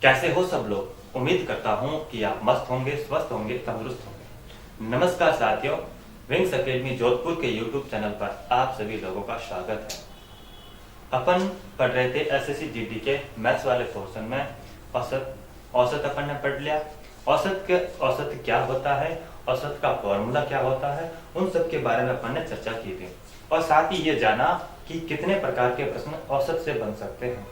कैसे हो सब लोग। उम्मीद करता हूँ कि आप मस्त होंगे, स्वस्थ होंगे, तंदुरुस्त होंगे। नमस्कार साथियों, विंग्स अकेडमी जोधपुर के यूट्यूब चैनल पर आप सभी लोगों का स्वागत है। अपन पढ़ रहे थे एसएससी जीडी के मैथ्स वाले पोर्शन में औसत अपन ने पढ़ लिया। औसत क्या होता है, औसत का फॉर्मूला क्या होता है, उन सब के बारे में अपन ने चर्चा की थी और साथ ही ये जाना कि कितने प्रकार के प्रश्न औसत से बन सकते हैं।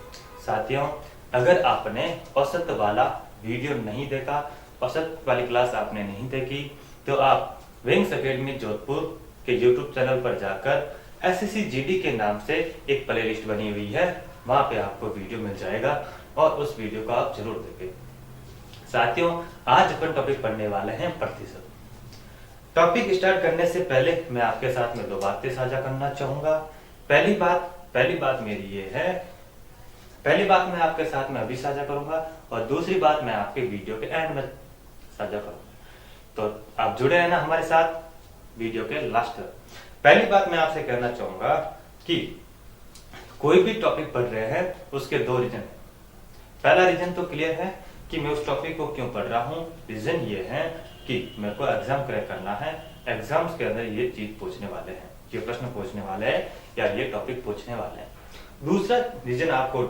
साथियों, अगर आपने औसत वाला वीडियो नहीं देखा, औसत वाली क्लास आपने नहीं देखी, तो आप विंग्स अकेडमी जोधपुर के यूट्यूब चैनल पर जाकर एसएससी जीडी के नाम से एक प्लेलिस्ट बनी हुई है, वहां पे आपको वीडियो मिल जाएगा और उस वीडियो को आप जरूर देखें। साथियों, आज अपन टॉपिक पढ़ने वाले हैं प्रतिशत। टॉपिक स्टार्ट करने से पहले मैं आपके साथ में दो बातें साझा करना चाहूंगा। पहली बात मेरी ये है, पहली बात मैं आपके साथ में अभी साझा करूंगा और दूसरी बात मैं आपके वीडियो के एंड में साझा करूंगा। तो आप जुड़े रहना हमारे साथ वीडियो के लास्ट तक। पहली बात मैं आपसे कहना चाहूंगा कि कोई भी टॉपिक पढ़ रहे हैं उसके दो रीजन है। पहला रीजन तो क्लियर है कि मैं उस टॉपिक को क्यों पढ़ रहा हूं। रीजन ये है कि मेरे को एग्जाम क्रैक करना है, एग्जाम्स के अंदर ये चीज पूछने वाले हैं, ये प्रश्न पूछने वाले हैं या ये टॉपिक पूछने वाले हैं। दूसरा रीजन आपको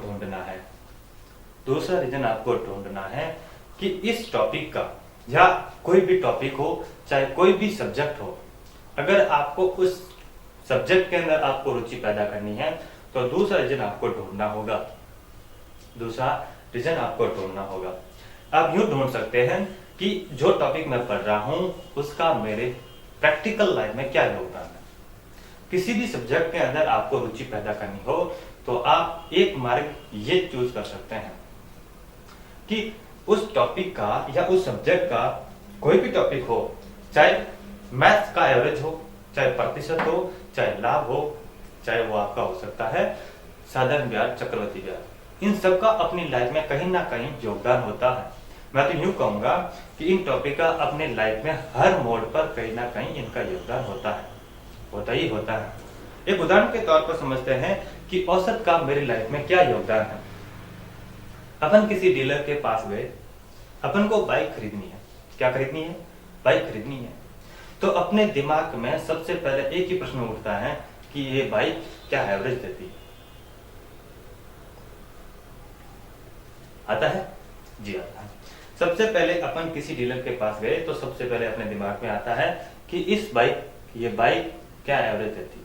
ढूंढना है कि इस टॉपिक का या कोई भी टॉपिक हो, चाहे कोई भी सब्जेक्ट हो, अगर आपको उस सब्जेक्ट के अंदर आपको रुचि पैदा करनी है तो दूसरा रीजन आपको ढूंढना होगा। आप यूं ढूंढ सकते हैं कि जो टॉपिक मैं पढ़ रहा हूं उसका मेरे प्रैक्टिकल लाइफ में क्या योगदान है। किसी भी सब्जेक्ट के अंदर आपको रुचि पैदा करनी हो तो आप एक मार्ग ये चूज कर सकते हैं कि उस टॉपिक का या उस सब्जेक्ट का कोई भी टॉपिक हो, चाहे मैथ्स का एवरेज हो, चाहे प्रतिशत हो, चाहे लाभ हो, चाहे वो आपका हो सकता है साधारण ब्याज, चक्रवृद्धि ब्याज, इन सब का अपनी लाइफ में कहीं ना कहीं योगदान होता है। मैं तो यूं कहूंगा कि इन टॉपिक का अपने लाइफ में हर मोड़ पर कहीं ना कहीं इनका योगदान होता ही होता है। एक उदाहरण के तौर पर समझते हैं कि औसत का मेरी लाइफ में क्या योगदान है। अपन किसी डीलर के पास गए, अपन को बाइक खरीदनी है। क्या खरीदनी है? बाइक खरीदनी है। तो अपने दिमाग में सबसे पहले एक ही प्रश्न उठता है कि ये बाइक क्या एवरेज देती है? आता है? जी आता है। सबसे पहले अपन किसी डीलर के पास गए तो सबसे पहले अपने दिमाग में आता है कि ये बाइक क्या एवरेज देती है।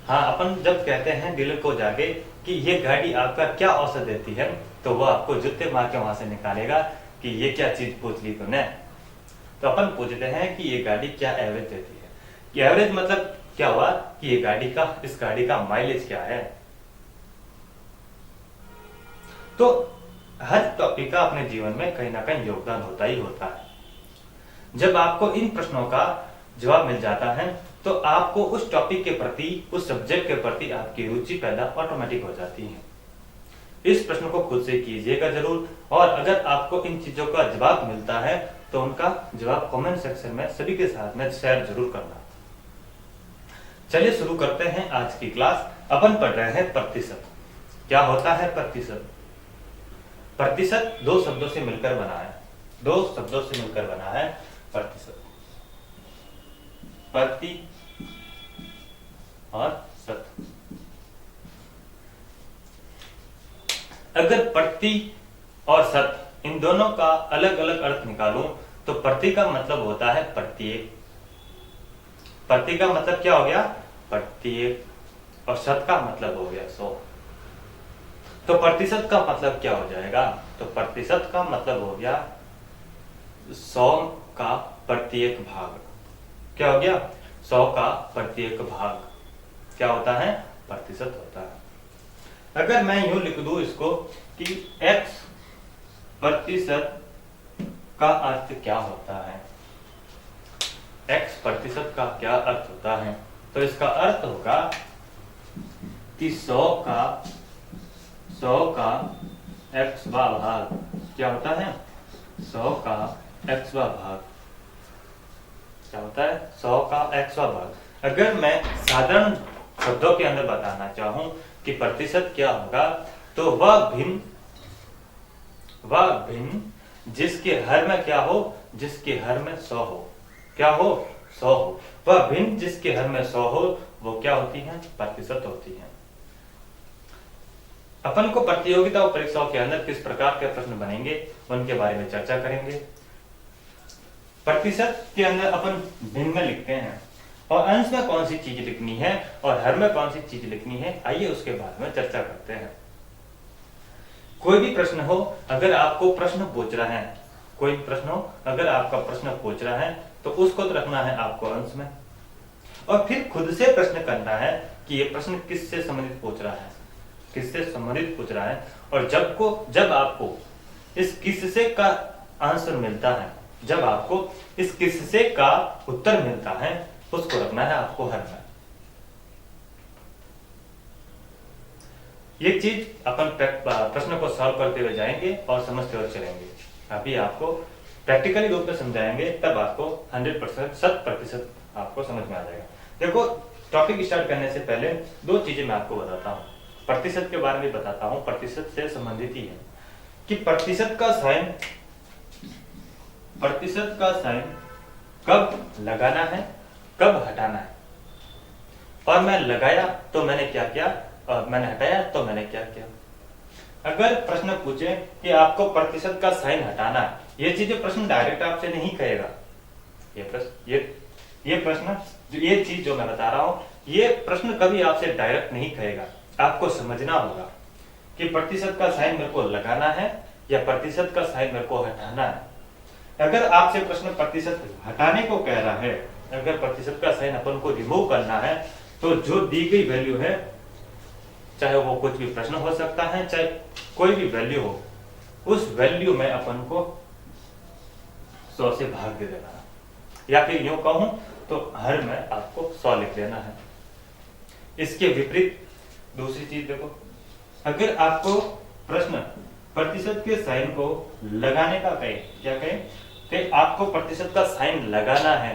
अपन जब कहते हैं डीलर को जाके कि ये गाड़ी आपका क्या औसत देती है, तो वो आपको जूते मार के वहां से निकालेगा कि ये क्या चीज पूछ ली तूने। तो अपन पूछते हैं कि ये गाड़ी क्या एवरेज देती है। कि एवरेज मतलब क्या हुआ कि इस गाड़ी का माइलेज क्या है। तो हर टॉपिक का अपने जीवन में कहीं ना कहीं योगदान होता ही होता है। जब आपको इन प्रश्नों का जवाब मिल जाता है तो आपको उस टॉपिक के प्रति, उस सब्जेक्ट के प्रति आपकी रुचि पैदा ऑटोमेटिक हो जाती है। इस प्रश्न को खुद से कीजिएगा जरूर, और अगर आपको इन चीजों का जवाब मिलता है तो उनका जवाब कमेंट सेक्शन में सभी के साथ में शेयर जरूर करना। चलिए शुरू करते हैं आज की क्लास। अपन पढ़ रहे हैं प्रतिशत। क्या होता है प्रतिशत? प्रतिशत दो शब्दों से मिलकर बना है प्रतिशत। प्रति और शत। अगर प्रति और शत इन दोनों का अलग अलग अर्थ निकालूं तो प्रति का मतलब होता है प्रत्येक। प्रति का मतलब क्या हो गया? प्रत्येक। और शत का मतलब हो गया 100। तो प्रतिशत का मतलब क्या हो जाएगा? तो प्रतिशत का मतलब हो गया 100 का प्रत्येक भाग। क्या हो गया? 100 का प्रत्येक भाग क्या होता है? प्रतिशत होता है। अगर मैं यूं लिख दूं इसको कि x प्रतिशत का अर्थ क्या होता है, x प्रतिशत का क्या अर्थ होता है, तो इसका अर्थ होगा कि 100 का xवां भाग क्या होता है? 100 का xवां भाग क्या होता है? 100 का xवां भाग। अगर मैं साधारण शब्दों के अंदर बताना चाहूं कि प्रतिशत क्या होगा, तो वह भिन्न जिसके हर में क्या हो, जिसके हर में 100 हो, क्या हो, 100 हो। वह भिन्न जिसके हर में 100 हो, वो क्या होती है, प्रतिशत होती है। अपन को प्रतियोगिता और परीक्षाओं के अंदर किस प्रकार के प्रश्न बनेंगे उनके बारे में चर्चा करेंगे। प्रतिशत के अंदर अपन भिन्न में लिखते हैं और अंश में कौन सी चीज लिखनी है और हर में कौन सी चीज लिखनी है, आइए उसके बारे में चर्चा करते हैं। कोई भी प्रश्न हो, अगर आपको प्रश्न पूछ रहा है, कोई प्रश्न हो अगर आपका प्रश्न पूछ रहा है, तो उसको तो रखना है आपको अंश में, और फिर खुद से प्रश्न करना है कि ये प्रश्न किससे संबंधित पूछ रहा है, किससे संबंधित पूछ रहा है। और जब आपको इस किससे का आंसर मिलता है, जब आपको इस किससे का उत्तर मिलता है, उसको रखना है आपको हर में। ये चीज अपन प्रश्न को सॉल्व करते हुए जाएंगे और समझते हुए चलेंगे। अभी आपको प्रैक्टिकली रूप में समझाएंगे, तब आपको 100% 100% आपको समझ में आ जाएगा। देखो, टॉपिक स्टार्ट करने से पहले दो चीजें मैं आपको बताता हूँ, प्रतिशत के बारे में बताता हूँ, प्रतिशत से संबंधित ही है कि प्रतिशत का साइन कब लगाना है, कब हटाना है। और मैं लगाया तो मैंने क्या किया, और मैंने हटाया तो मैंने क्या किया। अगर प्रश्न पूछे कि आपको प्रतिशत का साइन हटाना है, ये चीज प्रश्न डायरेक्ट आपसे नहीं कहेगा। ये प्रश्न ये चीज जो मैं बता रहा हूं, ये प्रश्न कभी आपसे डायरेक्ट नहीं कहेगा। आपको समझना होगा कि प्रतिशत का साइन मेरे को लगाना है या प्रतिशत का साइन मेरे को हटाना है। अगर आपसे प्रश्न प्रतिशत हटाने को कह रहा है, अगर प्रतिशत का साइन अपन को रिमूव करना है, तो जो दी गई वैल्यू है, चाहे वो कुछ भी प्रश्न हो सकता है, चाहे कोई भी वैल्यू हो, उस वैल्यू में अपन को 100 से भाग दे देना है, या फिर यूं कहूं तो हर में आपको 100 लिख लेना है। इसके विपरीत दूसरी चीज देखो, अगर आपको प्रश्न प्रतिशत के साइन को लगाने का कहे, क्या कहे कि आपको प्रतिशत का साइन लगाना है।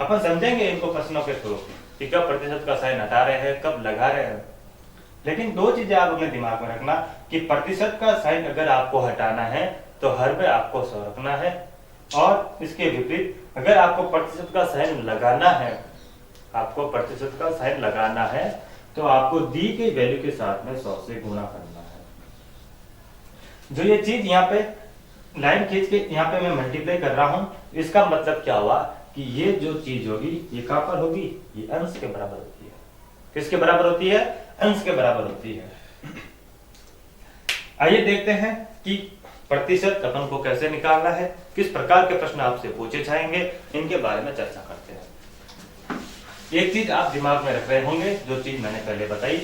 अपन समझेंगे इनको प्रश्नों के थ्रू कि कब प्रतिशत का साइन हटा रहे हैं, कब लगा रहे हैं। लेकिन दो चीजें आप अपने दिमाग में रखना कि प्रतिशत का साइन अगर आपको हटाना है तो हर में आपको 100 रखना है, और इसके विपरीत अगर आपको प्रतिशत का साइन लगाना है, आपको प्रतिशत का साइन लगाना है, तो आपको दी गई वैल्यू के साथ में 100 से गुणा करना है। जो ये चीज यहाँ पे लाइन खींच के यहाँ पे मैं मल्टीप्लाई कर रहा हूं, इसका मतलब क्या हुआ कि ये जो चीज होगी ये कहां पर होगी, ये अंश के बराबर होती है। किसके बराबर होती है, अंश के बराबर होती है। आइए देखते हैं कि प्रतिशत अपन को कैसे निकालना है, किस प्रकार के प्रश्न आपसे पूछे जाएंगे, इनके बारे में चर्चा करते हैं। एक चीज आप दिमाग में रख रहे होंगे, जो चीज मैंने पहले बताई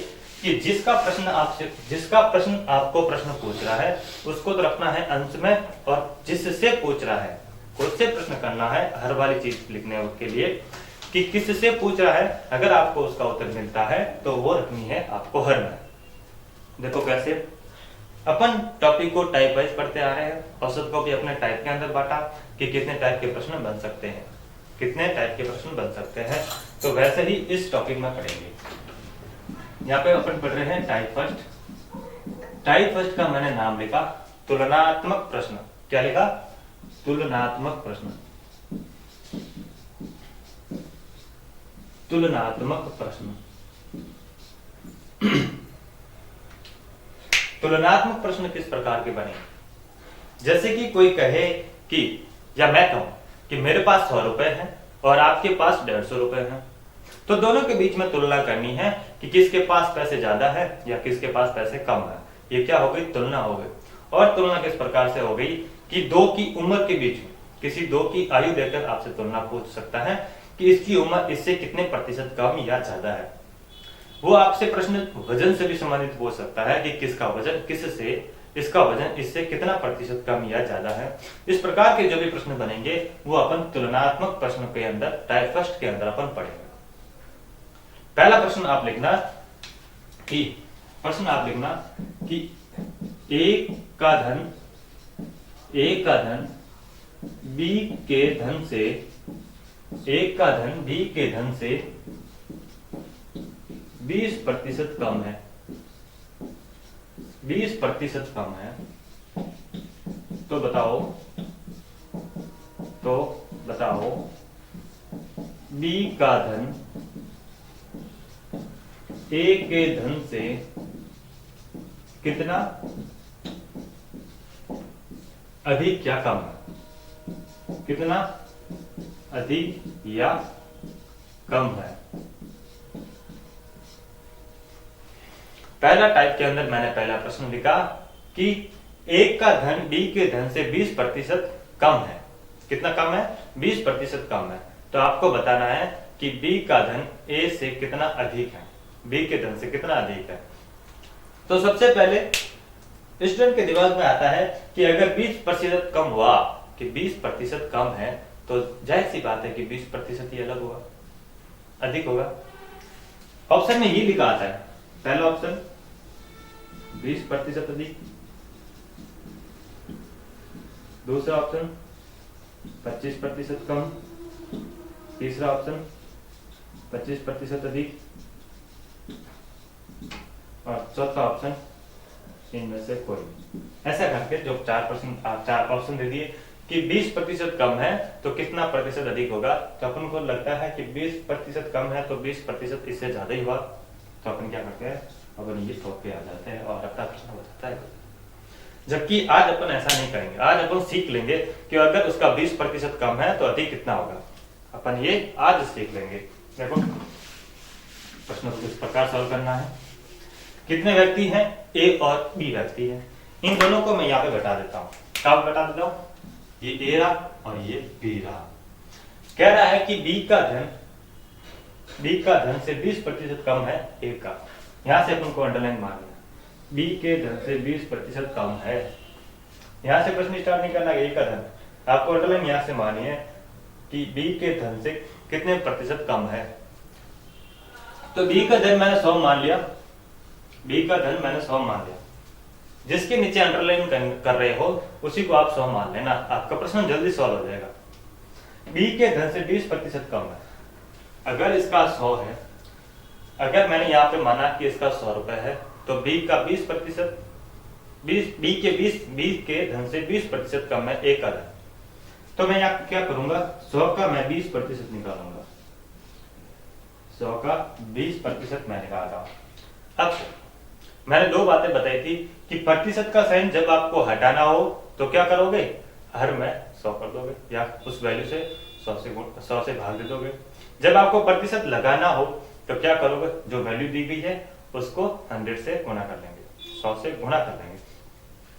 कि जिसका प्रश्न आपको प्रश्न पूछ रहा है, उसको तो रखना है अंश में, और जिससे पूछ रहा है, खुद से प्रश्न करना है हर वाली चीज लिखने के लिए कि किससे पूछ रहा है। अगर आपको उसका उत्तर मिलता है तो वो रखनी है आपको हर में। देखो कैसे, अपन टॉपिक को टाइप वाइज पढ़ते आ रहे हैं और सबको भी अपने टाइप के अंदर बांटा कि कितने टाइप के प्रश्न बन सकते हैं, कितने टाइप के प्रश्न बन सकते हैं। तो वैसे ही इस टॉपिक में पढ़ेंगे। यहाँ पे अपन पढ़ रहे हैं टाइप फर्स्ट। टाइप फर्स्ट का मैंने नाम लिखा तुलनात्मक प्रश्न। क्या लिखा, तुलनात्मक प्रश्न। तुलनात्मक प्रश्न। तुलनात्मक प्रश्न किस प्रकार के बने, जैसे कि कोई कहे कि, या मैं कहूं कि मेरे पास 100 रुपए हैं और आपके पास 150 रुपए हैं, तो दोनों के बीच में तुलना करनी है कि किसके पास पैसे ज्यादा है या किसके पास पैसे कम है। ये क्या हो गई, तुलना हो गई। और तुलना किस प्रकार से हो गई कि दो की उम्र के बीच में, किसी दो की आयु देकर आपसे तुलना पूछ सकता है कि इसकी उम्र इससे कितने प्रतिशत कम या ज्यादा है। वो आपसे प्रश्न वजन से भी संबंधित पूछ सकता है कि किसका वजन किससे, इसका वजन इससे कितना प्रतिशत कम या ज्यादा है। इस प्रकार के जो भी प्रश्न बनेंगे वो अपन तुलनात्मक प्रश्न के अंदर, टाइप फर्स्ट के अंदर अपन पढ़ेंगे। पहला प्रश्न आप लिखना कि ए का धन बी के धन से, एक का धन बी के धन से 20% कम है, 20% कम है, तो बताओ b का धन a के धन से कितना अधिक या कम है, कितना अधिक या कम है। पहला टाइप के अंदर मैंने पहला प्रश्न लिखा कि एक का धन b के धन से 20% कम है। कितना कम है? 20% कम है। तो आपको बताना है कि b का धन a से कितना अधिक है, b के धन से कितना अधिक है। तो सबसे पहले स्टूडेंट के दिमाग में आता है कि अगर 20% कम हुआ, कि 20% कम है, तो जाहिर सी बात है कि 20% ही अलग होगा, अधिक होगा। ऑप्शन में ये लिखा आता है, पहला ऑप्शन 20% अधिक, दूसरा ऑप्शन 25% कम, तीसरा ऑप्शन 25% अधिक, और चौथा ऑप्शन इनमें से कोई। ऐसा करके जो चार ऑप्शन दे दिए कि 20% कम है तो कितना प्रतिशत अधिक होगा, तो अपन को लगता है कि 20% कम है तो 20% इससे ज्यादा ही हुआ। तो अपन क्या करते हैं, अपन ये थोप के आ जाते हैं और अपना प्रश्न बताता है। जबकि आज अपन ऐसा नहीं करेंगे, आज अपन सीख लेंगे कि अगर उसका 20% कम है तो अधिक कितना होगा। अपन ये आज सीख लेंगे। देखो प्रश्न को इस प्रकार सॉल्व करना है। कितने व्यक्ति हैं? ए और बी व्यक्ति हैं। इन दोनों को मैं यहाँ पे घटा देता हूँ। क्या घटा देता हूँ? ये ए रहा और ये बी रहा। कह रहा है कि बी का धन से 20% कम है ए का। यहां से अपन को अंडरलाइन मारना है, बी के धन से 20% कम है। यहां से प्रश्न स्टार्ट नहीं करना, ए का धन आपको अंडरलाइन यहां से मानी है कि बी के धन से कितने प्रतिशत कम है। तो बी का धन मैंने 100 मान लिया, बी का धन मैंने 100 मान लिया। जिसके नीचे अंडरलाइन कर रहे हो उसी को आप 100 मान लेना, आपका प्रश्न जल्दी सॉल्व हो जाएगा। बी के धन से 20% कम है। अगर इसका 100 है, अगर मैंने यहाँ पे माना कि इसका 100 रुपए है, तो बी का 20%, बी के धन से 20% कम है ए का धन। तो मैं यहाँ क्या करूंगा, 100 का मैं 20% निकालूंगा, 100 का 20% मैं निकालता हूं। अब मैंने दो बातें बताई थी कि प्रतिशत का साइन जब आपको हटाना हो तो क्या करोगे, हर में 100 कर दोगे या उस वैल्यू से 100 से भाग दे दोगे। जब आपको प्रतिशत लगाना हो तो क्या करोगे, जो वैल्यू दी गई है उसको 100 से गुणा कर लेंगे, 100 से गुणा कर लेंगे।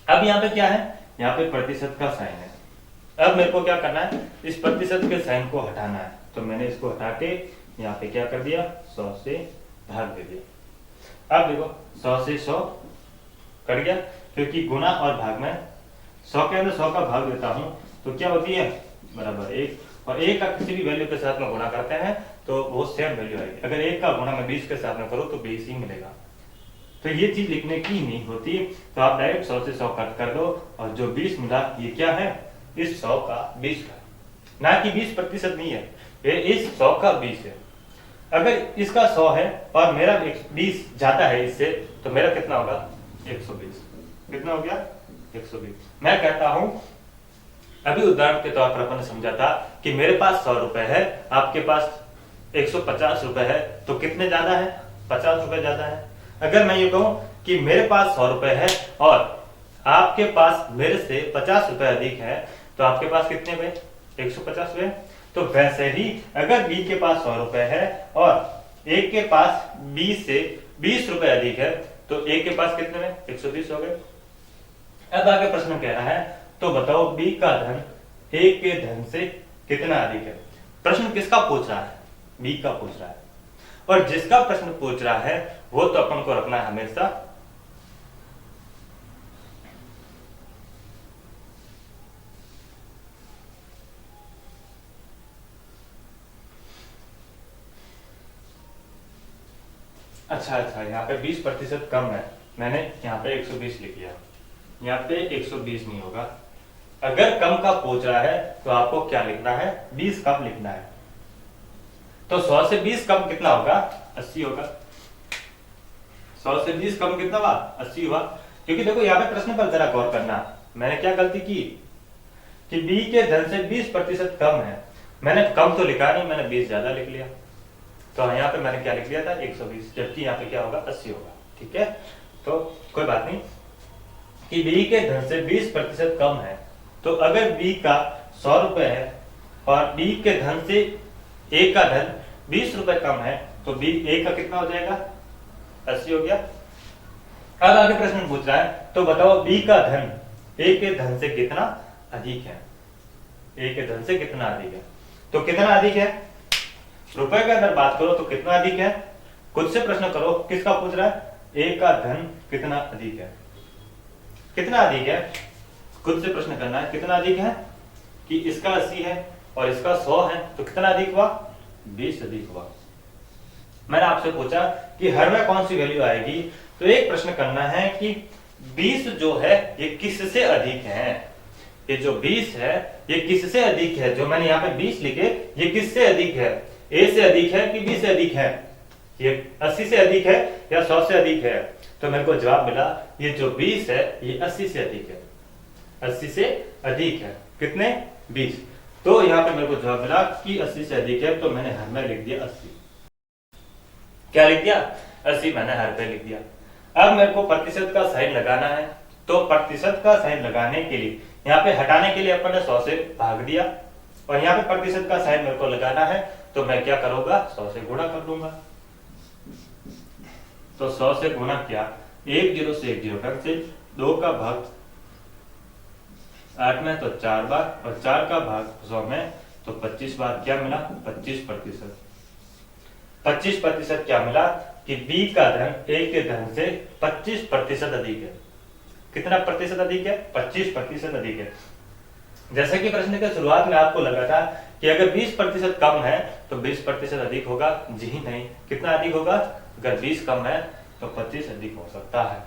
अब यहाँ पे क्या है, यहाँ पे प्रतिशत का साइन है। अब मेरे को क्या करना है, इस प्रतिशत के साइन को हटाना है। तो मैंने इसको हटा के यहाँ पे क्या कर दिया, 100 से भाग दे दिया। अब देखो 100 से 100 कट गया, क्योंकि गुणा और भाग में 100 के अंदर 100 का भाग देता हूं तो क्या होती है, बराबर 1। और 1 का किसी भी वैल्यू के साथ में गुणा करते हैं तो वो सेम वैल्यू आएगी। अगर 1 का गुणा मैं 20 के साथ में करूं तो 20 ही मिलेगा। तो ये चीज लिखने की नहीं होती, तो आप डायरेक्ट 100 से 100 कट कर दो और जो 20 मिला ये क्या है, इस 100 का 20 का, ना कि 20% नहीं है, ये इस 100 का 20 है। अगर इसका 100 है और मेरा 20 जाता है इससे, तो मेरा कितना होगा, 120। कितना हो गया, 120। मैं कहता हूं, अभी उदाहरण के तौर पर अपन समझा था कि मेरे पास 100 रुपए है, आपके पास 150 रुपए है, तो कितने ज्यादा है, 50 रुपए ज्यादा है। अगर मैं ये कहूं कि मेरे पास 100 रुपए है और आपके पास मेरे से 50 रुपए अधिक है, तो आपके पास कितने हुए, 150 हुए। तो वैसे ही अगर बी के पास 100 रुपए है और ए के पास बी से 20 रुपए अधिक है, तो ए के पास कितने में, 120 हो गए। अब आगे प्रश्न कह रहा है, तो बताओ बी का धन ए के धन से कितना अधिक है। प्रश्न किसका पूछ रहा है, बी का पूछ रहा है। और जिसका प्रश्न पूछ रहा है वो तो अपन को रखना है हमेशा अच्छा, यहाँ पे 20% कम है, मैंने यहाँ पे 120 लिख लिया, यहाँ पे 120 नहीं होगा। अगर कम का पूछ रहा है तो आपको क्या लिखना है, 20 कम लिखना है। तो 100 से 20 कम कितना होगा, 80 होगा। 100 से 20 कम कितना हुआ? 80 हुआ। क्योंकि देखो यहाँ पे प्रश्न पर जरा गौर करना, मैंने क्या गलती की कि b के धन से 20% कम है। मैंने कम तो लिखा नहीं, मैंने 20 ज्यादा लिख लिया। तो यहाँ पे मैंने क्या लिख लिया था? 120, जबकि यहाँ पे क्या होगा? 80 होगा। ठीक है, तो कोई बात नहीं कि b के धन से 20% कम है। तो अगर b का 100 रुपए है और b के धन से a का धन 20 रुपए कम है, तो b a का कितना हो जाएगा? 80 हो गया। अब आगे प्रश्न पूछ रहा है, तो बताओ b का धन a के धन से कितना अधिक है? a के धन से कितना अधिक है? तो कितना अधिक है? रुपए के अंदर बात करो तो कितना अधिक है? खुद से प्रश्न करो, किसका पूछ रहा है? a का धन कितना अधिक है? कितना अधिक है? खुद से प्रश्न करना है, कितना अधिक है? कि इसका 80 है और इसका 100 है, तो कितना अधिक हुआ? 20 अधिक हुआ। मैंने आपसे पूछा कि हर में कौन सी वैल्यू आएगी, तो एक प्रश्न करना है कि 20 जो है ये किससे अधिक है? ये जो 20 है ये किससे अधिक है? जो मैंने यहाँ पे 20 लिखे, ये किससे अधिक है? a से अधिक है कि b से अधिक है? ये 80 से अधिक है या 100 से अधिक है? तो मेरे को जवाब मिला ये जो 20 है ये 80 से अधिक है। 80 से अधिक है, कितने? 20। तो यहाँ पे मेरे को जवाब मिला कि 80 से अधिक है, तो मैंने हर में लिख दिया 80। क्या लिख दिया? 80 मैंने हर पे लिख दिया। अब मेरे को प्रतिशत का साइन लगाना है, तो प्रतिशत का साइन लगाने के लिए यहाँ पे हटाने के लिए अपन ने 100 से भाग दिया और यहाँ पे प्रतिशत का साइन मेरे को लगाना है, तो मैं क्या करूंगा? 100 से गुणा कर दूंगा। तो 100 से गुणा किया, 1 0 से 1 0 कट से 2 का भाग 8 में तो 4 बार और 4 का भाग 100 में तो 25 बार। क्या मिला? 25%। 25% क्या मिला? कि b का धन a के धन से 25% अधिक है। कितना प्रतिशत अधिक है? 25% अधिक है। जैसे कि प्रश्न के शुरुआत में आपको लगा था कि अगर 20% कम है तो 20% अधिक होगा। जी नहीं, कितना अधिक होगा? अगर 20 कम है तो 25 अधिक हो सकता है।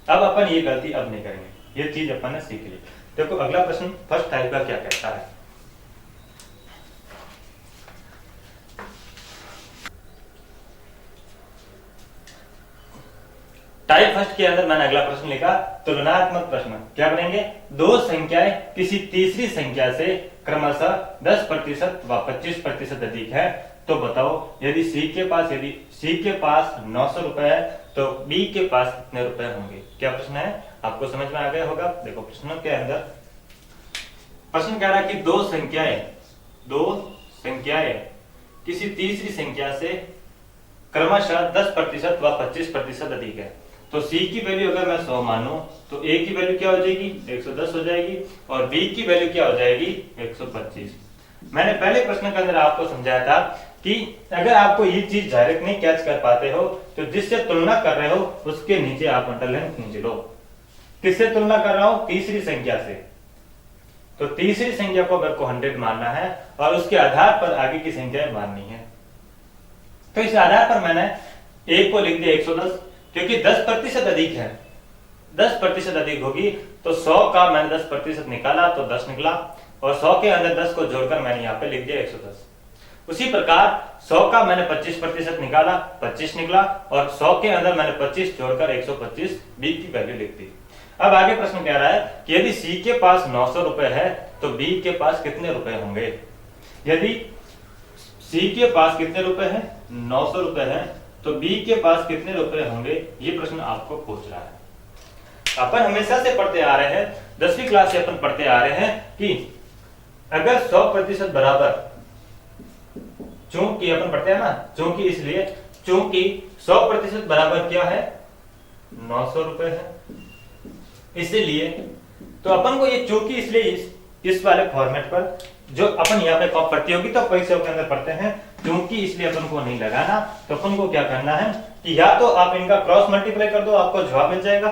अब अपन ये गलती अब नहीं करेंगे, ये चीज अपन ने सीख ली। देखो अगला प्रश्न फर्स्ट टाइप का क्या कहता है। टाइप फर्स्ट के अंदर मैंने अगला प्रश्न लिखा, तुलनात्मक प्रश्न। क्या बनेंगे? दो संख्याएं किसी तीसरी संख्या से क्रमशः 10% व 25% अधिक है, तो बताओ यदि C के पास 900 रुपए है तो B के पास कितने रुपए होंगे? क्या प्रश्न है? आपको समझ में आ गया होगा। देखो प्रश्न के अंदर प्रश्न कह रहा है कि दो संख्याएं किसी तीसरी संख्या से क्रमशः 10% व 25% अधिक है। तो C की वैल्यू अगर मैं 100 मानूं तो A की वैल्यू क्या हो जाएगी? 110 हो जाएगी और B की वैल्यू क्या हो जाएगी? 125। मैंने पहले प्रश्न के अंदर आपको समझाया था कि अगर आपको ये चीज डायरेक्ट नहीं कैच कर पाते हो तो जिससे तुलना कर रहे हो उसके नीचे आप अंडरलाइन खींच लो। किससे तुलना कर रहा हूं? तीसरी संख्या से। तो तीसरी संख्या को मेरे को 100 मानना है और उसके आधार पर आगे की संख्याएं माननी है। तो इस आधार पर मैंने A को लिख दिया 110, क्योंकि 10% अधिक है। 10% अधिक होगी तो 100 का मैंने 10% निकाला तो 10 निकला और 100 के अंदर 10 को जोड़कर मैंने यहाँ पे लिख दिया 110। उसी प्रकार 100 का मैंने 25% निकाला, 25 निकला और 100 के अंदर मैंने 25 जोड़कर 125 B की वैल्यू लिख दी। अब आगे प्रश्न कह रहा है कि यदि C के पास 900 रुपए है तो B के पास कितने रुपए होंगे? यदि C के पास कितने रुपए हैं? 900 रुपए हैं, तो B के पास कितने रुपए होंगे? ये प्रश्न आपको पूछ रहा है। अपन हमेशा से पढ़ते आ रहे हैं, 10वीं क्लास से अपन पढ़ते आ रहे हैं कि अगर 100% बराबर, चूंकि अपन पढ़ते हैं ना, चूंकि इसलिए चूंकि 100% बराबर क्या है? 900 रुपए है, इसलिए तो अपन को ये चूंकि इसलिए इस वाले फॉर्मेट पर जो अपन यहाँ पे प्रतियोगिता परीक्षाओं के अंदर पढ़ते हैं, क्योंकि इसलिए अपन को नहीं लगाना। तो अपन को क्या करना है कि या तो आप इनका क्रॉस मल्टीप्लाई कर दो, आपको जवाब मिल जाएगा।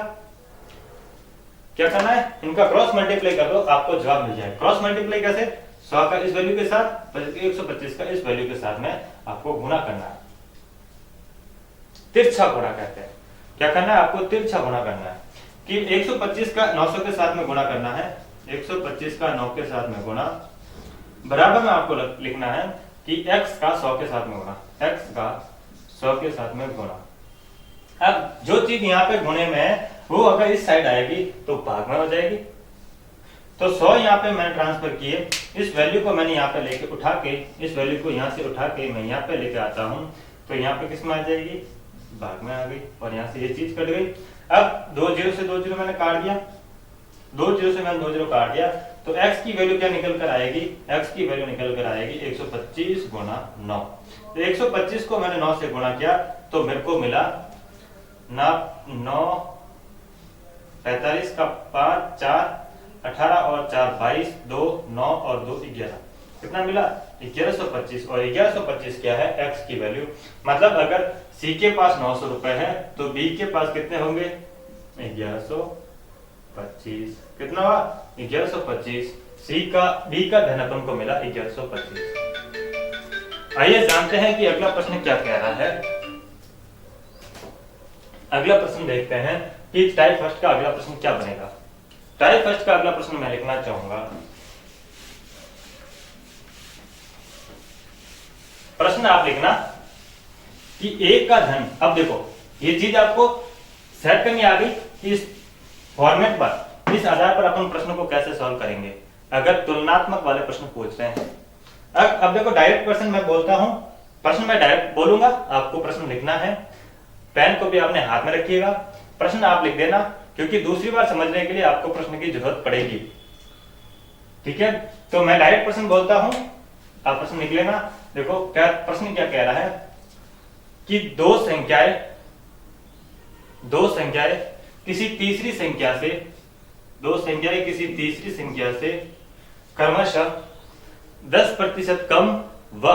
क्या करना है? इनका क्रॉस मल्टीप्लाई कर दो, आपको जवाब मिल जाएगा। क्रॉस मल्टीप्लाई कैसे? 100 का इस वैल्यू के साथ 125 का इस वैल्यू के साथ में आपको गुणा करना है। तिरछा गुणा कहते हैं। क्या करना है? आपको तिरछा गुणा करना है कि 125 का 900 के साथ में गुणा करना है। 125 का 9 के साथ में गुणा, बराबर में आपको लिखना है कि x का 100 के साथ में गुणा, x का 100 के साथ में गुणा। अब जो चीज यहाँ पे गुणे में है वो अगर इस साइड आएगी तो भाग में हो जाएगी। तो 100 यहाँ पे मैंने ट्रांसफर किए, इस वैल्यू को मैंने यहाँ पे लेके उठा के, इस वैल्यू को यहाँ से उठा के मैं यहाँ पे लेके आता हूँ, तो यहाँ पे किस में आ जाएगी, भाग में आ गई, और यहाँ से ये चीज कट गई। अब 2 0 से 2 0 मैंने काट दिया, 2 0 से मैंने 2 0 काट दिया, तो x की वैल्यू क्या निकल कर आएगी, x की वैल्यू निकल कर आएगी 125 गुना 9। तो 125 को मैंने 9 से गुणा किया तो मेरे को मिला ना 9 45 का 5 4 18 और 4 22 2 9 और 2 11, कितना मिला 1125। और 1125 क्या है, x की वैल्यू। मतलब अगर c के पास 900 रुपए है तो b के पास कितने होंगे 1125। कितना हुआ 1125। b का धन अपन को मिला 1125। आइए जानते हैं कि अगला प्रश्न क्या कह रहा है। अगला प्रश्न देखते हैं कि टाइप फर्स्ट का अगला प्रश्न क्या बनेगा। टाइप फर्स्ट का अगला प्रश्न मैं लिखना चाहूंगा, प्रश्न आप लिखना कि एक का धन। अब देखो ये चीज आपको सेट करनी आ गई कि इस फॉर्मेट पर, इस आधार पर अपन प्रश्न को कैसे सॉल्व करेंगे अगर तुलनात्मक वाले प्रश्न पूछ रहे हैं। अब देखो डायरेक्ट प्रश्न मैं बोलता हूं, प्रश्न मैं डायरेक्ट बोलूंगा, आपको प्रश्न लिखना है, पेन को भी आपने हाथ में रखिएगा, प्रश्न आप लिख देना, क्योंकि दूसरी बार समझने के लिए आपको प्रश्न की जरूरत पड़ेगी। ठीक है, तो मैं डायरेक्ट प्रश्न बोलता हूं, आप प्रश्न लिख लेना। देखो क्या प्रश्न क्या कह रहा है कि दो संख्याएं किसी तीसरी संख्या से क्रमशः 10% कम व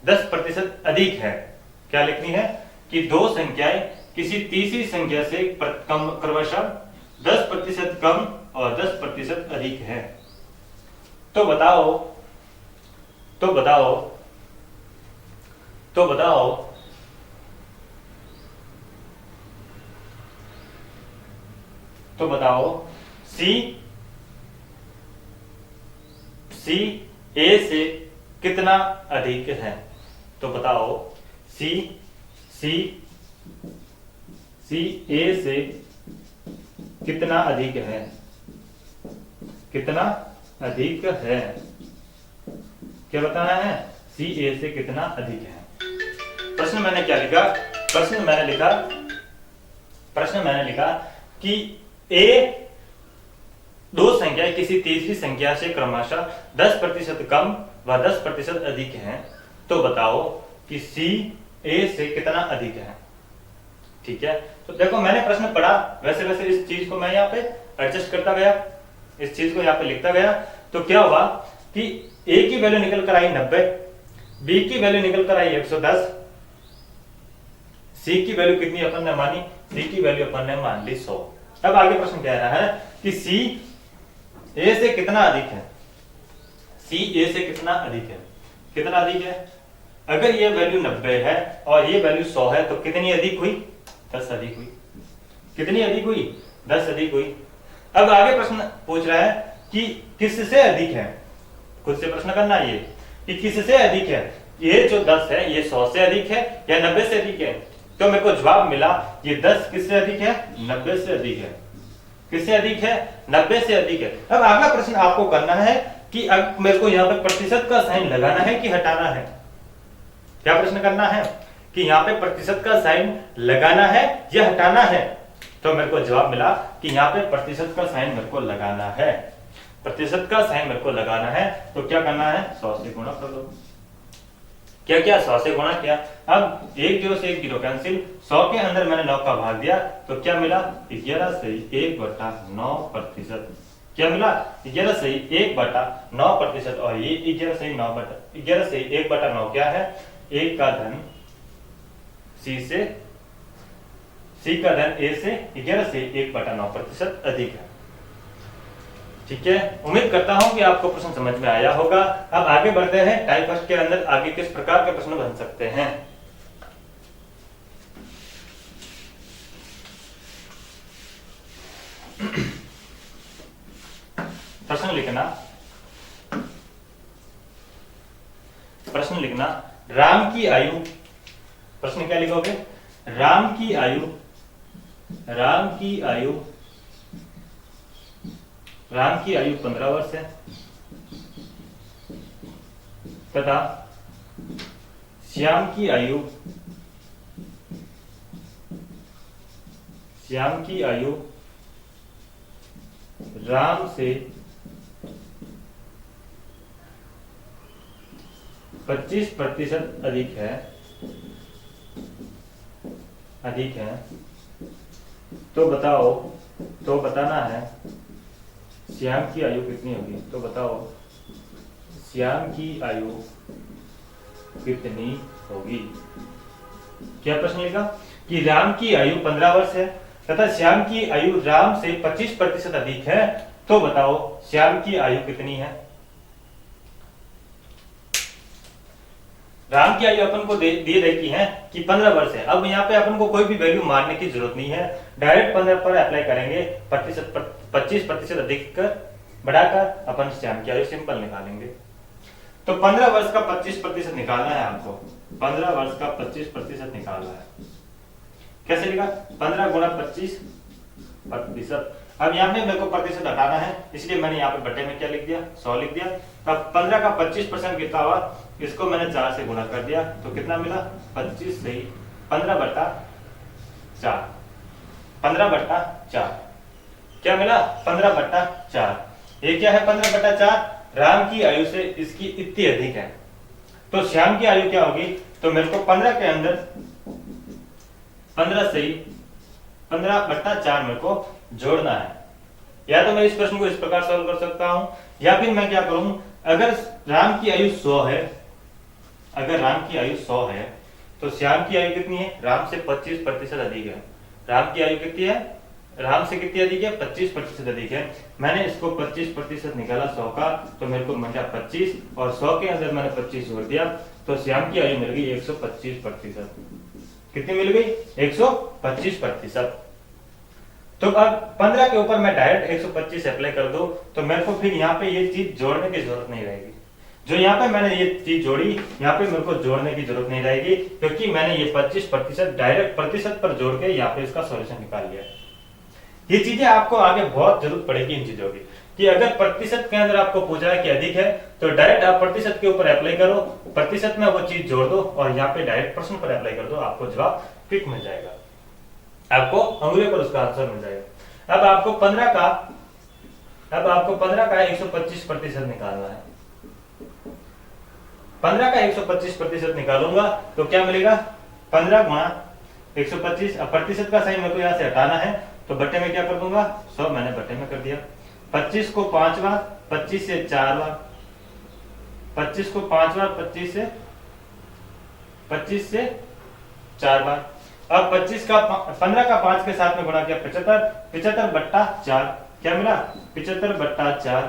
10% अधिक है। क्या लिखनी है कि दो संख्याएं किसी तीसरी संख्या से क्रमशः 10% कम और 10% अधिक है। तो बताओ सी ए से कितना अधिक है। तो बताओ सी ए से कितना अधिक है, कितना अधिक है, क्या बताना है, सी ए से कितना अधिक है। प्रश्न मैंने क्या लिखा, प्रश्न मैंने लिखा कि ए दो संख्याएं किसी तीसरी संख्या से क्रमशः 10% कम व 10% अधिक हैं। तो बताओ कि सी ए से कितना अधिक है। ठीक है, तो देखो मैंने प्रश्न पढ़ा, वैसे वैसे इस चीज को मैं यहाँ पे एडजस्ट करता गया, इस चीज को यहाँ पे लिखता गया। तो क्या हुआ कि ए की वैल्यू निकल कर आई 90, बी की वैल्यू निकल कर आई 110, सी की वैल्यू कितनी अपन ने मानी, सी की वैल्यू अपन ने मान ली 100। अब आगे प्रश्न कह रहा है कि सी ए से कितना अधिक है, सी ए से कितना अधिक है, कितना अधिक है। अगर ये वैल्यू 90 है और ये वैल्यू 100 है तो कितनी अधिक हुई, 10 अधिक हुई। कितनी अधिक हुई, 10 अधिक हुई। अब आगे प्रश्न पूछ रहा है कि किससे अधिक है, खुद से प्रश्न करना ये कि किससे अधिक है, ये जो 10 है ये 100 से अधिक है या 90 से अधिक है। तो मेरे को जवाब मिला ये 10 किससे अधिक है, 90 से अधिक है। किससे अधिक है, 90 से अधिक है। अब अगला प्रश्न आपको करना है कि अब मेरे को यहाँ पे प्रतिशत का साइन लगाना है कि हटाना है। क्या प्रश्न करना है कि यहाँ पे प्रतिशत का साइन लगाना है या हटाना है। तो मेरे को जवाब मिला कि यहाँ पे प्रतिशत का साइन मेरे को लगाना है, प्रतिशत का साइन मेरे को लगाना है। तो क्या करना है, 100 से गुणा कर लो। क्या किया, 100 से गुणा किया। अब 1 0 से 1 0 कैंसिल, 100 के अंदर मैंने 9 का भाग दिया तो क्या मिला, 11 से 1/9%। क्या मिला, 11 से 1/9%। और ये 11 से 1/9 क्या है, 1 का धन सी का धन ए से 11 से 1/9% अधिक है। ठीक है, उम्मीद करता हूं कि आपको प्रश्न समझ में आया होगा। अब आगे बढ़ते हैं, टाइप फर्स्ट के अंदर आगे किस प्रकार के प्रश्न बन सकते हैं। प्रश्न लिखना राम की आयु, प्रश्न क्या लिखोगे, राम की आयु, राम की आयु, राम की आयु 15 वर्ष है तथा श्याम की आयु, श्याम की आयु राम से 25% अधिक है, अधिक है, तो बताओ, तो बताना है श्याम की आयु कितनी होगी। तो बताओ श्याम की आयु कितनी होगी। क्या प्रश्न लिखा कि राम की आयु 15 वर्ष है तथा श्याम की आयु राम से 25% अधिक है, तो बताओ श्याम की आयु कितनी है। राम की आयु अपन को दिए रखी है कि 15 वर्ष है। अब यहाँ पे अपन को कोई भी वैल्यू मारने की जरूरत नहीं है, डायरेक्ट 15 पर अप्लाई करेंगे, 25% अधिक कर बढ़ाकर अपन श्याम की आयु सिंपल निकालेंगे। तो 15 वर्ष का 25% निकालना है आपको, 15 वर्ष का 25% निकालना है। कैसे लिखा, 15 गुणा 25%। अब यहाँ पे मेरे को प्रतिशत हटाना है, इसलिए मैंने यहाँ पे बट्टे में क्या लिख दिया, 100 लिख दिया। तब 15 का 25% कितना हुआ, इसको मैंने 4 से गुणा कर दिया, तो कितना मिला, 25 से 15/4, 15/4 क्या मिला, 15/4। ये क्या है 15/4, राम की आयु से इसकी इतनी अधिक है। तो श्याम की आयु क्या होगी, तो मेरे को 15 के अंदर 15 से 15/4 मेरे को जोड़ना है। या तो मैं इस प्रश्न को इस प्रकार सॉल्व कर सकता हूं, या फिर मैं क्या करूं, अगर राम की आयु 100 है, अगर राम की आयु 100 है तो श्याम की आयु कितनी है, राम से 25% अधिक है। राम की आयु कितनी है, राम से कितनी अधिक है, 25% अधिक है। मैंने इसको 25% निकाला 100 का, तो मेरे को मिला 25 और 100 के अंदर मैंने 25 जोड़ दिया, तो श्याम की आयु मिल गई 125%। कितनी मिल गई, 125%। तो अब 15 के ऊपर मैं डायरेक्ट 125 अप्लाई कर दूं, तो मेरे को फिर यहाँ पे ये चीज जोड़ने की जरूरत नहीं रहेगी। जो यहाँ पे मैंने ये चीज जोड़ी, यहाँ पे मेरे को जोड़ने की जरूरत नहीं रहेगी, क्योंकि मैंने ये 25% डायरेक्ट प्रतिशत पर जोड़ के यहाँ पे इसका सॉल्यूशन निकाल लिया। ये चीजें आपको आगे बहुत जरूरत पड़ेगी इन चीजों की, कि अगर प्रतिशत के अंदर आपको पूछा है कि अधिक है, तो डायरेक्ट आप प्रतिशत के ऊपर अप्लाई करो, प्रतिशत में वो चीज जोड़ दो और यहाँ पे डायरेक्ट प्रश्न पर अप्लाई कर दो, आपको जवाब क्विक मिल जाएगा, आपको अंगुली पर उसका आंसर मिल जाएगा। अब आपको 15 का 125% निकालना है। 15 का 125% निकालूंगा तो क्या मिलेगा, 15 गुणा 125। अब प्रतिशत का साइन मेरे को यहाँ से हटाना है, तो बट्टे में क्या कर दूंगा, 100 मैंने बट्टे में कर दिया। 25 को 5 बार, 25 से 4 बार, 25 को 5 बार, 25 से 4 बार। अब 15 का 5 के साथ में गुणा किया 75, 75/4 क्या मिला, 75/4,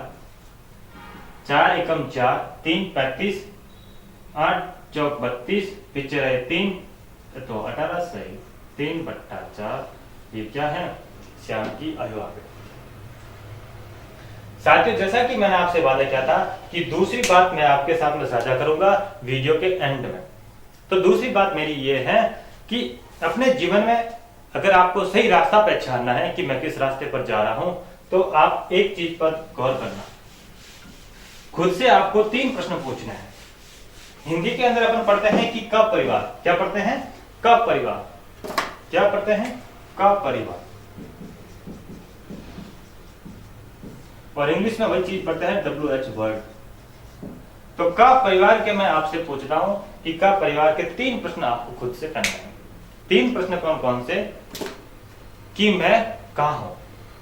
4 एकम 4, 3 35, 8 चौक 32, पीछे रहे 3, तो 18 सही, 3/4। ये क्या है, श्याम की आयु आ गई। साथियों, जैसा कि मैंने आपसे वादा किया था कि दूसरी बात मैं आपके साथ में साझा करूंगा वीडियो के एंड में। तो दूसरी बात मेरी ये है कि अपने जीवन में अगर आपको सही रास्ता पहचानना है कि मैं किस रास्ते पर जा रहा हूं, तो आप एक चीज पर गौर करना, खुद से आपको 3 प्रश्न पूछने हैं। हिंदी के अंदर अपन पढ़ते हैं कि कब परिवार, क्या पढ़ते हैं, कब परिवार, क्या पढ़ते हैं, कब परिवार, और इंग्लिश में वही चीज पढ़ते हैं WH वर्ड। तो कब परिवार के मैं आपसे पूछ रहा हूं कि कब परिवार के 3 प्रश्न आपको खुद से करने हैं। 3 प्रश्न कौन कौन से, कि मैं कहां हूं,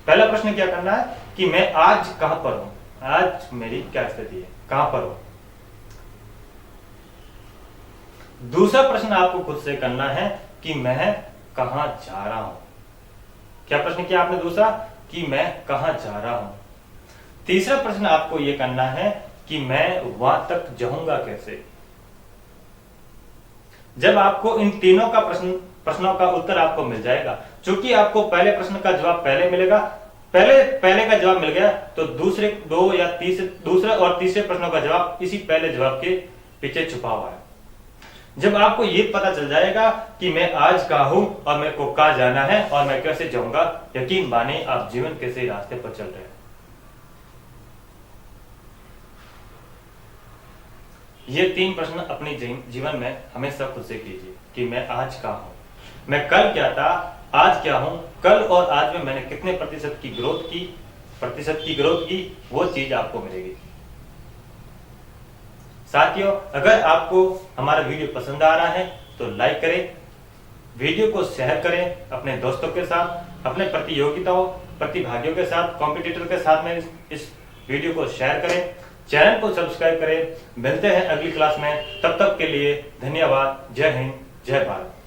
पहला प्रश्न क्या करना है कि मैं आज कहां पर हूं, आज मेरी क्या स्थिति है, कहां पर हूं। दूसरा प्रश्न आपको खुद से करना है कि मैं कहां जा रहा हूं, क्या प्रश्न किया आपने दूसरा, कि मैं कहां जा रहा हूं। तीसरा प्रश्न आपको यह करना है कि मैं वहां तक जाऊंगा कैसे। जब आपको इन तीनों का प्रश्नों का उत्तर आपको मिल जाएगा, क्योंकि आपको पहले प्रश्न का जवाब पहले मिलेगा, पहले का जवाब मिल गया, तो दूसरे और तीसरे प्रश्नों का जवाब इसी पहले जवाब के पीछे छुपा हुआ है। जब आपको ये पता चल जाएगा कि मैं आज कहाँ हूं और मेरे को कहाँ जाना है और मैं कैसे जाऊंगा, यकीन माने आप जीवन के सही रास्ते पर चल रहे हैं। ये 3 प्रश्न अपने जीवन में हमेशा खुद से कीजिए कि मैं आज कहाँ हूं, मैं कल क्या था, आज क्या हूं, कल और आज में मैंने कितने प्रतिशत की ग्रोथ की, वो चीज आपको मिलेगी। साथियों, अगर आपको हमारा वीडियो पसंद आ रहा है तो लाइक करें, वीडियो को शेयर करें अपने दोस्तों के साथ, अपने प्रतिभागियों के साथ, कॉम्पिटिटर के साथ में इस वीडियो को शेयर करें, चैनल को सब्सक्राइब करें। मिलते हैं अगली क्लास में, तब तक के लिए धन्यवाद। जय हिंद, जय भारत।